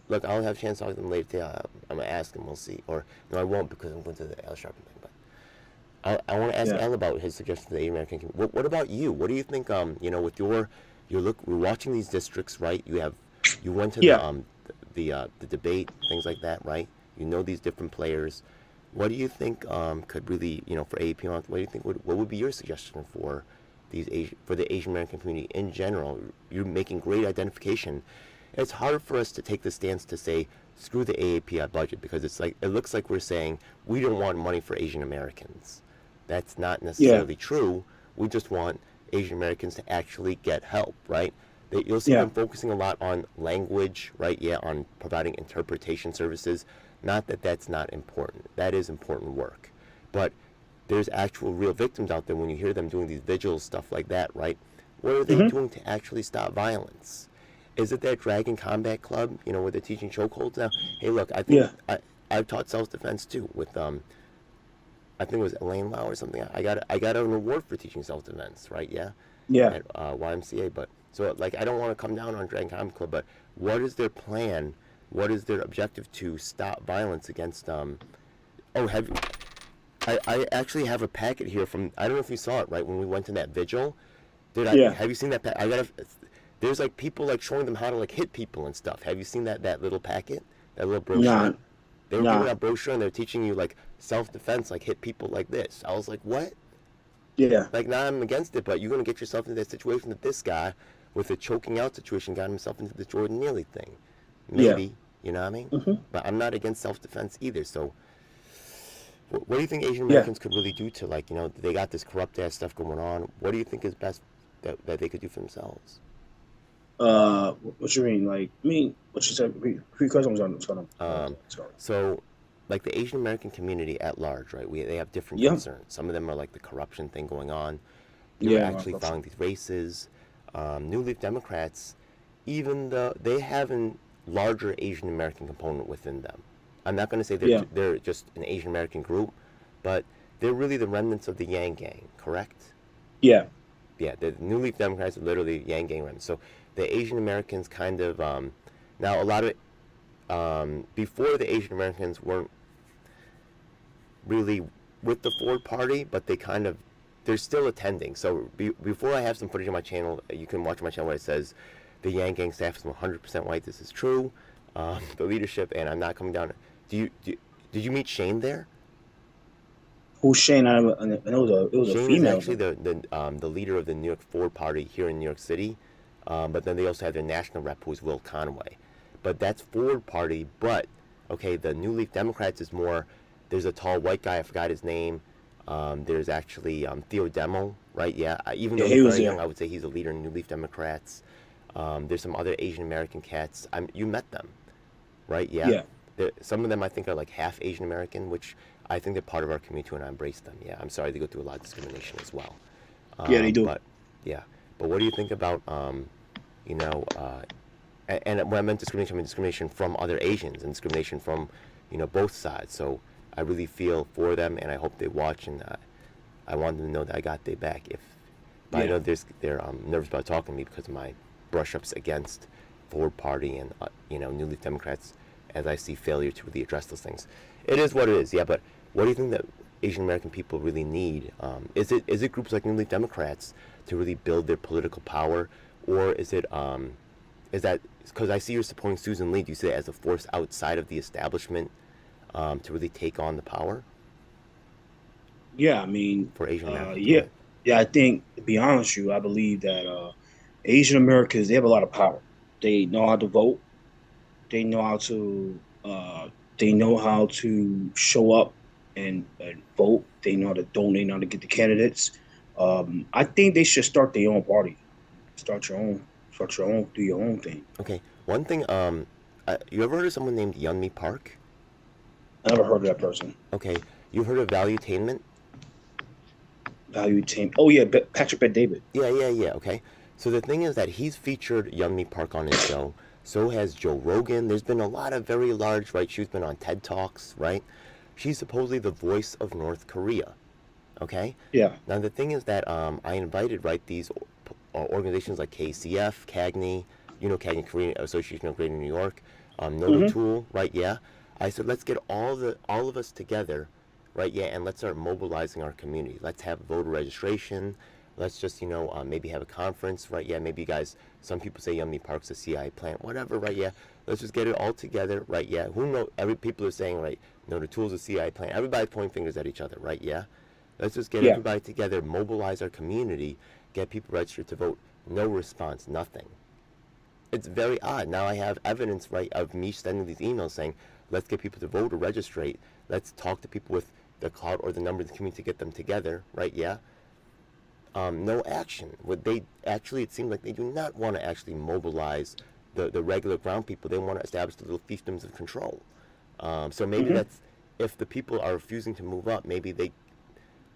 Look, I'll have a chance to talk to them later today. I'm gonna ask him. We'll see. Or no, I won't because I'm going to the Al Sharpton thing. But I want to ask Yeah. Al about his suggestion to the Asian American community. What about you? What do you think? With your look, we're watching these districts, right? You went to Yeah. the debate, things like that, right? You know these different players. What do you think could really, for AAP month? What do you think? What would be your suggestion for for the Asian American community in general? You're making great identification. It's hard for us to take the stance to say screw the AAPI budget because it looks like we're saying we don't want money for Asian Americans. That's not Yeah. necessarily true. We just want Asian Americans to actually get help, right? You'll see Yeah. them focusing a lot on language, right? Yeah, on providing interpretation services. Not that that's not important. That is important work. But there's actual real victims out there when you hear them doing these vigils, stuff like that, right? What are they Mm-hmm. doing to actually stop violence? Is it that Dragon Combat Club, where they're teaching chokeholds now? Hey, look, Yeah. I've taught self-defense too with I think it was Elaine Lau or something. I got an award for teaching self-defense, right? Yeah, Yeah. at YMCA. But so like I don't want to come down on Dragon Combat Club, but what is their plan? What is their objective to stop violence against Oh, I actually have a packet here from I don't know if you saw it right when we went to that vigil. Yeah. Have you seen that? There's like people like showing them how to like hit people and stuff. Have you seen that little packet, that little Nah. brochure? They were giving Nah. out brochure and they're teaching you like self defense, like hit people like this. I was like, what? Yeah. Like now I'm against it, but you're gonna get yourself into that situation that this guy with the choking out situation got himself into the Jordan Neely thing. Yeah. Maybe, you know what I mean? Mm-hmm. But I'm not against self defense either. So what do you think Asian Yeah. Americans could really do to they got this corrupt ass stuff going on? What do you think is best that they could do for themselves? What you mean? Like, what you said? Three questions on. Um, Sorry. so, like the Asian American community at large, right? They have different Yeah. concerns. Some of them are like the corruption thing going on. They're Yeah. actually filing these races. New Leaf Democrats, they have a larger Asian American component within them. I'm not going to say Yeah. they're just an Asian American group, but they're really the remnants of the Yang Gang, correct? Yeah. Yeah, the New Leaf Democrats are literally Yang Gang remnants. So the Asian Americans kind of now a lot of before the Asian Americans weren't really with the Ford Party, but they're still attending. So before I have some footage on my channel, you can watch my channel where it says the Yang Gang staff is 100% white. This is true. The leadership, and I'm not coming down. Did you meet Shane there? Who's Shane? I know it was a Shane is female. actually the leader of the New York Ford Party here in New York City. But then they also have their national rep, who's Will Conway. But that's Ford Party. But okay, the New Leaf Democrats is more. There's a tall white guy. I forgot his name. There's actually Theo Demo, right? Yeah. Even Yeah, though he he's was very there. young, I would say he's a leader in New Leaf Democrats. There's some other Asian American cats. You met them, right? Yeah. Yeah. Some of them I think are like half Asian American, which I think they're part of our community too, and I embrace them. Yeah. I'm sorry they go through a lot of discrimination as well. Yeah, they do. But yeah. But what do you think about you know, uh, and when I meant discrimination, I mean discrimination from other Asians and discrimination from, both sides. So I really feel for them, and I hope they watch, and I want them to know that I got their back. If, but I Yeah. know they're nervous about talking to me because of my brush-ups against Forward Party and New Leaf Democrats, as I see failure to really address those things. It is what it is, yeah. But what do you think that Asian American people really need? Is it groups like New Leaf Democrats to really build their political power, or is that because I see you're supporting Susan Lee? Do you see it as a force outside of the establishment to really take on the power Yeah, I mean, for Asian Americans? Go yeah, ahead. yeah. I think, to be honest with you, I believe that Asian Americans, they have a lot of power. They know how to vote. They know how to show up and vote. They know how to donate, know how to get the candidates. I think they should start their own party. Start your own, do your own thing. Okay, one thing. You ever heard of someone named Yeonmi Park? I never heard of that person. Okay, you've heard of Valuetainment? Value team. Oh yeah, Patrick Bet David. Yeah, yeah, yeah. Okay. So the thing is that he's featured Yeonmi Park on his show. So has Joe Rogan. There's been a lot of very large, right? She's been on TED Talks, right? She's supposedly the voice of North Korea. Okay. Yeah. Now the thing is that I invited right these organizations like KCF, CAGNY, CAGNY Korean Association of Greater New York, Noto Mm-hmm. Tool, right? Yeah. I said let's get all of us together, right? Yeah, and let's start mobilizing our community. Let's have voter registration. Let's just maybe have a conference, right? Yeah, maybe you guys. Some people say Yummy Park's a CIA plant, whatever, right? Yeah. Let's just get it all together, right? Yeah. Who know? Every people are saying, right? No, the tool's a CIA plant. Everybody pointing fingers at each other, right? Yeah. Let's just get Yeah. everybody together, mobilize our community, get people registered to vote. No response, nothing. It's very odd. Now I have evidence, right, of me sending these emails saying, let's get people to vote or registrate. Let's talk to people with the clout or the number of the community to get them together, right? Yeah. No action. Would they actually? It seems like they do not want to actually mobilize the regular ground people. They want to establish the little fiefdoms of control. So maybe Mm-hmm. that's if the people are refusing to move up. Maybe they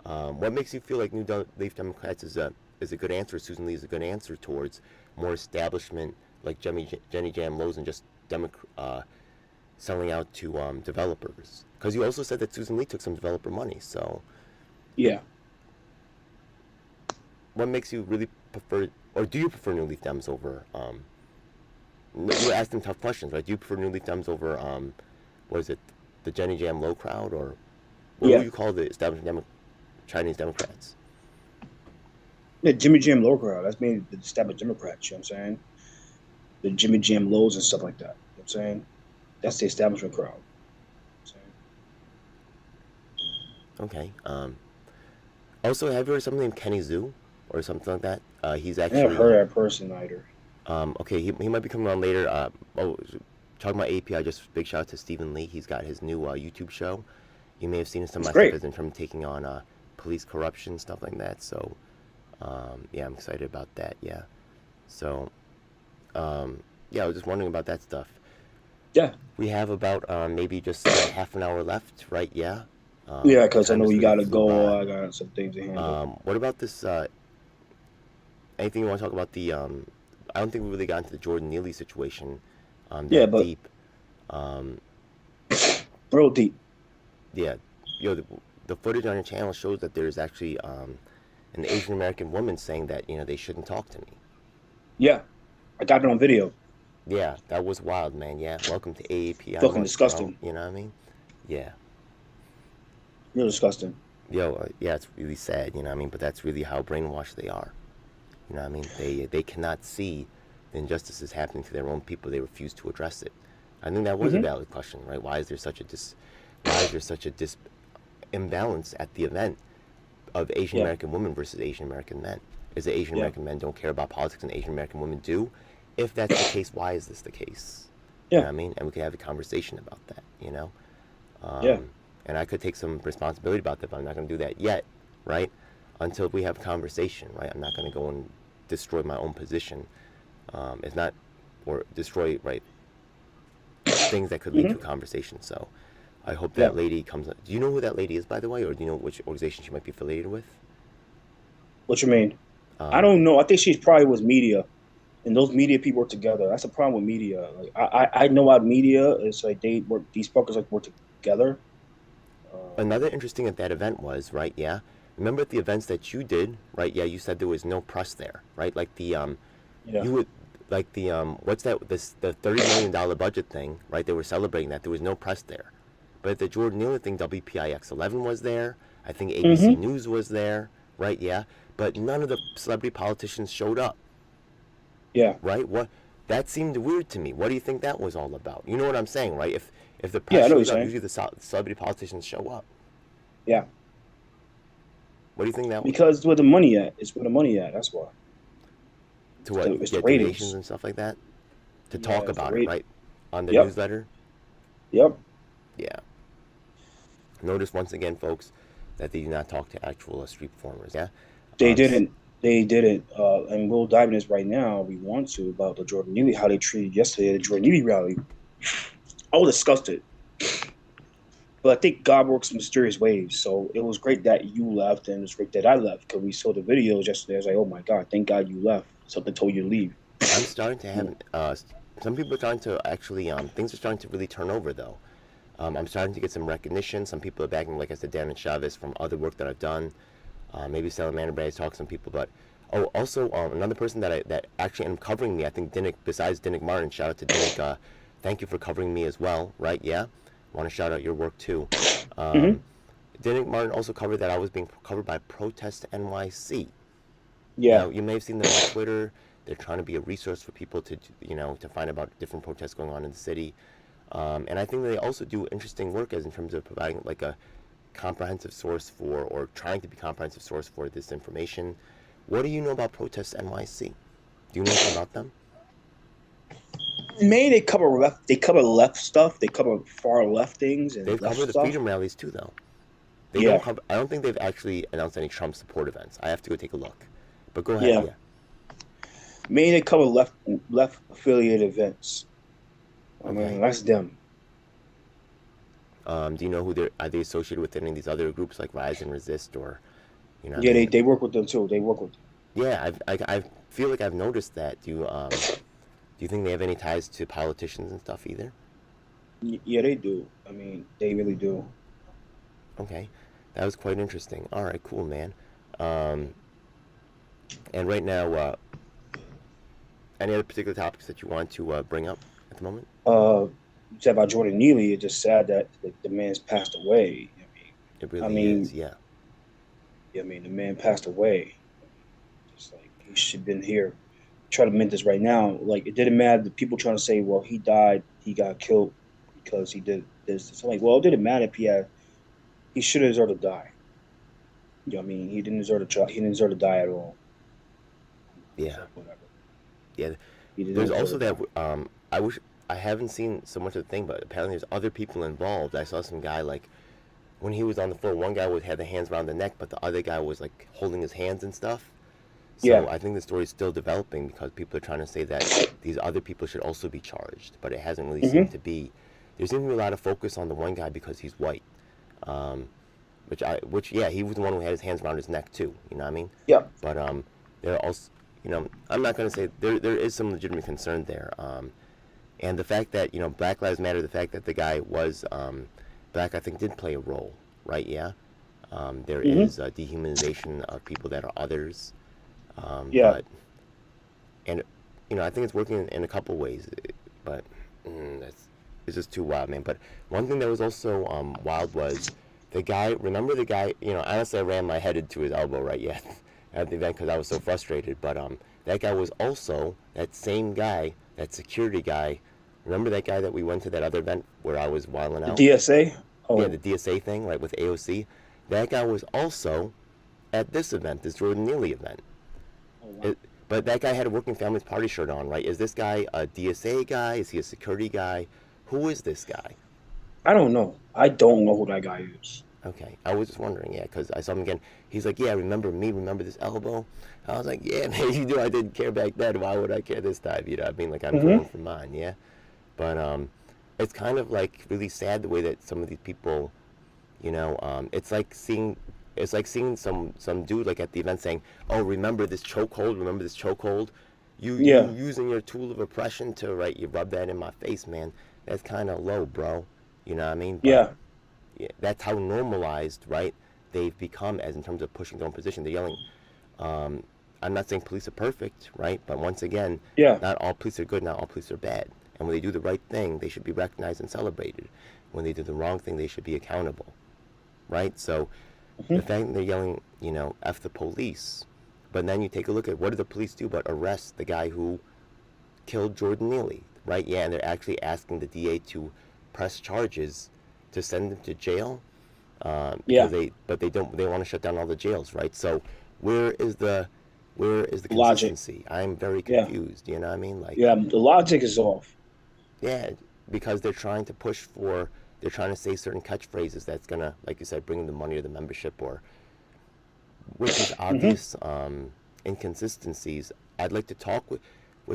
what makes you feel like Leaf Democrats is a good answer? Susan Lee is a good answer towards more establishment like Jenny Jam Lowe's and just selling out to developers. Because you also said that Susan Lee took some developer money. So Yeah. what makes you really prefer, or do you prefer New Leaf Dems over? You asked them tough questions, right? Do you prefer New Leaf Dems over what is it, the Jenny Jam Low crowd, or what would Yeah. you call the Chinese Democrats? Yeah, Jimmy Jam Low crowd. That's mainly the established Democrats, you know what I'm saying? The Jimmy Jam Lows and stuff like that. You know what I'm saying? That's the establishment crowd. You know Okay. Also, have you heard of something named Kenny Zoo or something like that? He's I never actually heard of that person either. okay. He might be coming around later. Talking about API, just big shout out to Stephen Lee. He's got his new YouTube show. You may have seen some of It's my stuff great. as in from taking on police corruption stuff like that. So yeah, I'm excited about that. Yeah. So yeah, I was just wondering about that stuff. Yeah. We have about maybe just half an hour left, right? Yeah. Yeah, because I Time know just you really gotta flew go. by. I got some things to handle. What about this? Anything you want to talk about the? I don't think we really got into the Jordan Neely situation Yeah, that but deep. Um, real deep. yeah, the footage on your channel shows that there's actually an Asian American woman saying that they shouldn't talk to me. Yeah, I got it on video. Yeah, that was wild, man. Yeah, welcome to AAPI Fucking North, bro. disgusting. You know what I mean? Yeah. Real disgusting. Yo, yeah, it's really sad. You know what I mean? But that's really how brainwashed they are. You know what I mean? They cannot see the injustices happening to their own people. They refuse to address it. I think that was a Hmm. valid question, right? Why is there such a imbalance at the event of Asian Yeah, American women versus Asian American men? Is it Asian yeah, American men don't care about politics and Asian American women do? If that's the case, why is this the case? You know yeah, what I mean? And we could have a conversation about that. yeah, And I could take some responsibility about that, but I'm not going to do that yet, right? Until we have a conversation, right? I'm not going to go and destroy my own position. It's not, or destroy, right, things that could lead to a hmm, conversation. So I hope yeah. that lady comes. Do you know who that lady is, by the way, or do you know which organization she might be affiliated with? What you mean? I Um, don't know. I think she's probably was media, and those media people work together. That's the problem with media. Like I know about media. It's like they work. These fuckers like work together. Um, Another interesting at that event was, right, yeah, remember at the events that you did, right? Yeah, you said there was no press there, right? Like Yeah. you would like what's that? The $30 million budget thing, right? They were celebrating that there was no press there, but at the Jordan Neely thing, WPIX 11 was there. I think ABC Mm-hmm. News was there, right? Yeah, but none of the celebrity politicians showed up, Yeah. right? What that seemed weird to me. What do you think that was all about? You know what I'm saying, right? If the Yeah, press I know what you're shows up, saying. usually the celebrity politicians show up. Yeah. What do you think that was? Because it's where the money at. It's where the money at. That's why. To what? It's the Get donations ratings. and stuff like that? To Yeah, talk it's the about it, rate. right? On the Yep. newsletter? Yep. Yeah. Notice once again, folks, that they do not talk to actual street performers, yeah? They Um, didn't. They didn't. And we'll dive in this right now. We want to about the Jordan Neely, how they treated yesterday at the Jordan Neely rally. I was disgusted. But I think God works in mysterious ways. So it was great that you left, and it's great that I left because we saw the videos yesterday. I was like, oh my God, thank God you left. Something told you to leave. I'm starting to Yeah. have, some people are starting to actually, things are starting to really turn over, though. I'm starting to get some recognition. Some people are backing, like I said, Dan and Chavez from other work that I've done. Maybe Salamander Bay has talked to some people, but also another person that actually ended up covering me. I think Dinnick, besides Dinnick Martin, shout out to Dinnick. Thank you for covering me as well, right? Yeah, want to shout out your work too. Mm-hmm. Um, Dinnick Martin also covered that I was being covered by Protest NYC. Yeah. Now you may have seen them on Twitter. They're trying to be a resource for people to to find about different protests going on in the city. And I think they also do interesting work as in terms of providing like a comprehensive source for, or trying to be comprehensive source for this information. What do you know about Protest NYC? Do you know anything about them? Mainly they cover left. They cover left stuff. They cover far left things and They've left covered the stuff. freedom rallies too, though. They don't Yeah. cover. I don't think they've actually announced any Trump support events. I have to go take a look. But go ahead. Yeah. Yeah. Mainly they cover left affiliated events. I mean, Okay. that's them. Do you know who they're? Are they associated with any of these other groups like Rise and Resist, or what I Yeah, mean? they work with them too. They work with them. Yeah, I feel like I've noticed that. Do you think they have any ties to politicians and stuff either? Yeah, they do. I mean, they really do. Okay, that was quite interesting. All right, cool, man. Um, and right now, any other particular topics that you want to bring up at the moment? Uh, you said about Jordan Neely. It's just sad that the man's passed away. It I really is, mean, yeah. the man passed away. Just like he should have been here. Try to mint this right now. Like it didn't matter. The people trying to say, well, he died, he got killed because he did this. It's like, well, it didn't matter if he had. He should have deserved to die. You know what I mean? He didn't deserve to try. He didn't deserve to die at all. It's Yeah, like whatever. yeah. He didn't There's deserve also to that. die. I wish I haven't seen so much of the thing, but apparently there's other people involved. I saw some guy like when he was on the floor. One guy would had the hands around the neck, but the other guy was like holding his hands and stuff. So Yeah. I think the story is still developing because people are trying to say that these other people should also be charged, but it hasn't really seemed Mm-hmm. to be. There seems to be a lot of focus on the one guy because he's white, which yeah, he was the one who had his hands around his neck too. You know what I mean? Yeah. But there are also, I'm not going to say there is some legitimate concern there, and the fact that Black Lives Matter, the fact that the guy was black, I think did play a role, right? Yeah. There Mm-hmm. is a dehumanization of people that are others, Yeah. but and I think it's working in a couple ways, but that's it's just too wild, man. But one thing that was also wild was the guy. Remember the guy? Honestly, I ran my head into his elbow right yet at the event because I was so frustrated. But that guy was also that same guy, that security guy. Remember that guy that we went to that other event where I was wilding The out? DSA. Yeah, the Oh. DSA thing, right, with AOC. That guy was also at this event, this Jordan Neely event. Oh wow. It, but that guy had a Working Families Party shirt on, right? Is this guy a DSA guy? Is he a security guy? Who is this guy? I don't know. I don't know who that guy is. Okay, I was just wondering, yeah, because I saw him again. He's like, yeah, remember me? Remember this elbow? I was like, yeah, man, you do. I didn't care back then. Why would I care this time? You know what I mean? Like, I'm going Mm-hmm. for mine, yeah? But it's kind of like really sad the way that some of these people, it's like seeing some dude like at the event saying, "Oh, remember this chokehold? Remember this chokehold? You Yeah. using your tool of oppression to right? You rub that in my face, man. That's kind of low, bro. You know what I mean? But Yeah. yeah, that's how normalized, right? they've become as in terms of pushing their own position. They're yelling. Um, I'm not saying police are perfect, right? But once again, Yeah. not all police are good, not all police are bad. And when they do the right thing, they should be recognized and celebrated. When they do the wrong thing, they should be accountable, right? So the Hmm. fact that they're yelling, F the police, but then you take a look at what did the police do but arrest the guy who killed Jordan Neely, right? Yeah, and they're actually asking the DA to press charges to send him to jail because Yeah. they want to shut down all the jails, right? So where is the where is the Logic. consistency? I'm very Yeah. confused. You know what I mean? Like, Yeah. The logic is off. yeah, because they're trying to say certain catchphrases that's gonna, like you said, bring the money to the membership, or which is Hmm. obvious inconsistencies. I'd like to talk with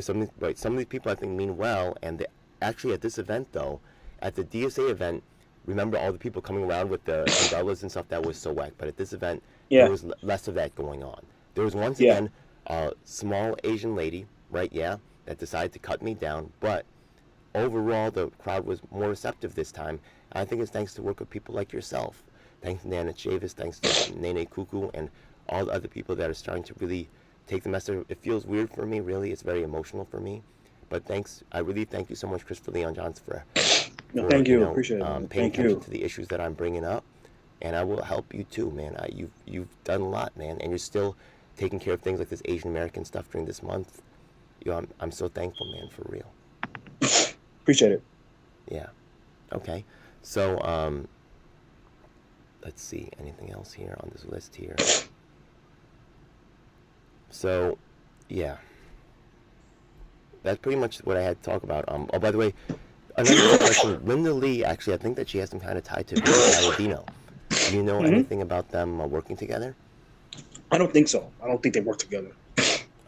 some of these people I think mean well, and actually at this event though, at the DSA event, remember all the people coming around with the umbrellas and stuff, that was so whack. But at this event, there Yeah. was less of that going on. There was once Yeah. again a small Asian lady, right? Yeah, that decided to cut me down, but overall the crowd was more receptive this time. And I think it's thanks to work with people like yourself. Thanks to Nana Chavis, thanks to Nene Kuku, and all the other people that are starting to really take the message. It feels weird for me, really. It's very emotional for me. But thanks, I really thank you so much, Christopher Leon Johnson, No, for thank you. Appreciate it, man. paying Thank attention you. to the issues that I'm bringing up, and I will help you too, man. You've done a lot, man, and you're still taking care of things like this Asian American stuff during this month. I'm so thankful, man, for real. Appreciate it. Yeah. Okay. So, let's see. Anything else here on this list here? So, yeah. That's pretty much what I had to talk about. Oh, by the way, another quick question. Linda Lee, actually, I think that she has some kind of tie to Vince Palladino. Do you know Hmm. anything about them working together? I don't think so. I don't think they work together.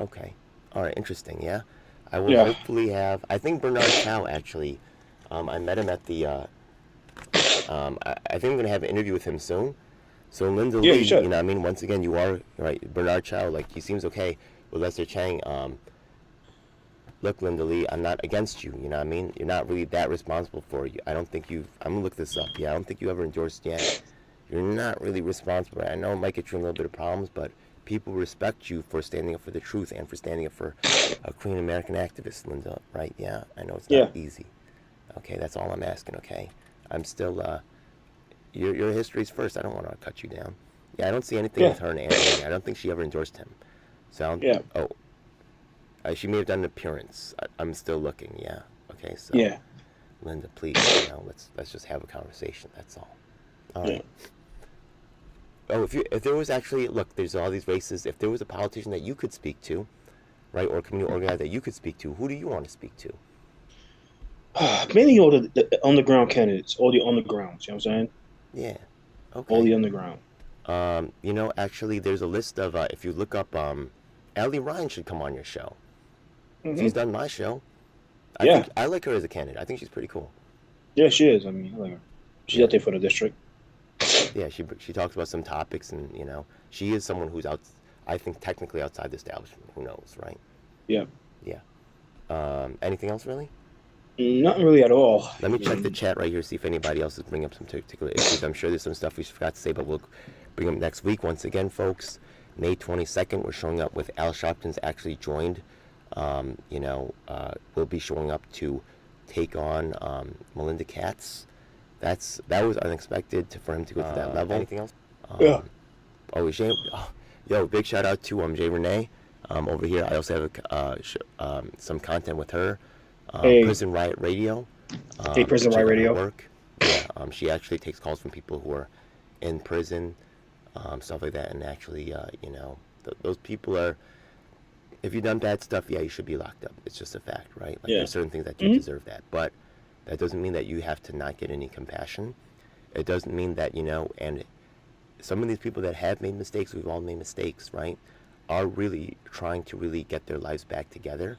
Okay. All right. Interesting. Yeah. I will Yeah. hopefully have. I think Bernard Chow actually. I met him at the. I think I'm gonna have an interview with him soon. So Linda Yeah, Lee, you should. I mean, once again, you are right. Bernard Chow, like he seems okay with Lester Chang. Look, Linda Lee, I'm not against you. You know what I mean? You're not really that responsible for you. I don't think you've. I'm gonna look this up. Yeah, I don't think you ever endorsed yet. You're not really responsible. I know it might get you in a little bit of problems, but people respect you for standing up for the truth and for standing up for a Korean American activist, Linda. Right? Yeah, I know it's not Yeah. easy. Okay, that's all I'm asking. Okay, I'm still. Your history's first. I don't want to cut you down. Yeah, I don't see anything Yeah. with her and Anthony. I don't think she ever endorsed him. So, Yeah. oh, she may have done an appearance. I'm still looking. Yeah. Okay. So, Yeah. Linda, please, let's just have a conversation. That's all. All Yeah. right. Oh, if there was actually, look, there's all these races. If there was a politician that you could speak to, right, or a community organizer that you could speak to, who do you want to speak to? Mainly all the underground candidates, all the undergrounds. You know what I'm saying? Yeah. All Okay. the underground. Actually, there's a list of if you look up, Ellie Ryan should come on your show. She's Hmm. done my show. Yeah. I like her as a candidate. I think she's pretty cool. Yeah, she is. I mean, I like her. She's Yeah, out there for the district. yeah. She talks about some topics, and she is someone who's out. I think technically outside the establishment. Who knows, right? Yeah. Yeah. Anything else really? Not really at all. Let me I check the mean, chat right here, see if anybody else is bringing up some particular issues. I'm sure there's some stuff we forgot to say, but we'll bring them next week. Once again, folks, May 22nd, we're showing up with Al Sharpton's actually joined. We'll be showing up to take on Melinda Katz. That was unexpected for him to go to that level. Anything else? yeah. Oh, Jay, yo, big shout out to Jay Renee over here. I also have some content with her. Hey, Prison Riot Radio. hey, Prison Check Riot out her Radio. work. Yeah, she actually takes calls from people who are in prison, stuff like that. And actually, those people are. If you've done bad stuff, yeah, you should be locked up. It's just a fact, right? Like Yeah. there's certain things that do Hmm. deserve that, but that doesn't mean that you have to not get any compassion. It doesn't mean that and some of these people that have made mistakes, we've all made mistakes, right? Are really trying to really get their lives back together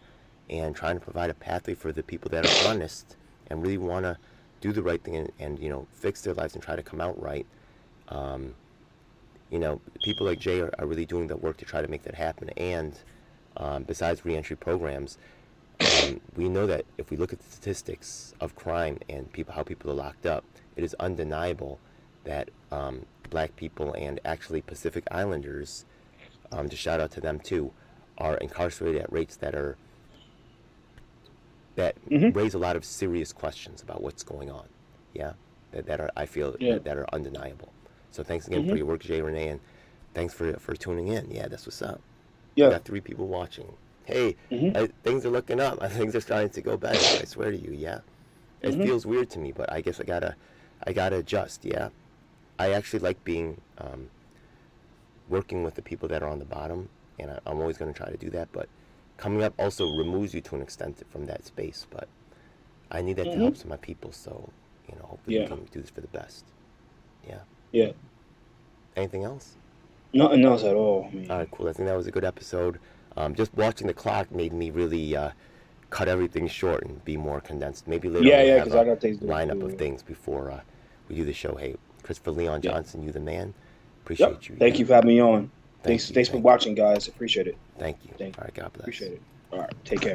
and trying to provide a pathway for the people that are honest and really want to do the right thing and fix their lives and try to come out right. Um, People like Jay are really doing the work to try to make that happen. And besides reentry programs, we know that if we look at the statistics of crime and how people are locked up, it is undeniable that black people and actually Pacific Islanders, to shout out to them too, are incarcerated at rates that Hmm. raise a lot of serious questions about what's going on. Yeah, that are, I feel, Yeah. that are undeniable. So thanks again for Hmm. your work, Jay Renee, and thanks for tuning in. Yeah, that's what's up. We Yeah. got 3 people watching. Hey, Hmm. things are looking up. Things are starting to go better. I swear to you. Yeah, it Hmm. feels weird to me, but I guess I gotta adjust. Yeah, I actually like being working with the people that are on the bottom, and I'm always going to try to do that. But coming up also removes you to an extent from that space. But I need that to Hmm. help some of my people. So, hopefully we Yeah. can do this for the best. Yeah. Yeah. Anything else? Nothing else at all. I All mean, right, cool. I think that was a good episode. Just watching the clock made me really cut everything short and be more condensed. Maybe later on yeah, we'll yeah, have because I a got things to do lineup of too. things before we do the show. Hey, Christopher Leon Yeah. Johnson, you the man. Yep. Appreciate you. Thank Yeah. you for having me on. Thank you. Thanks for Thank you. watching, guys. Appreciate it. Thank you. Thank All right. God bless. Appreciate it. All right. Take care.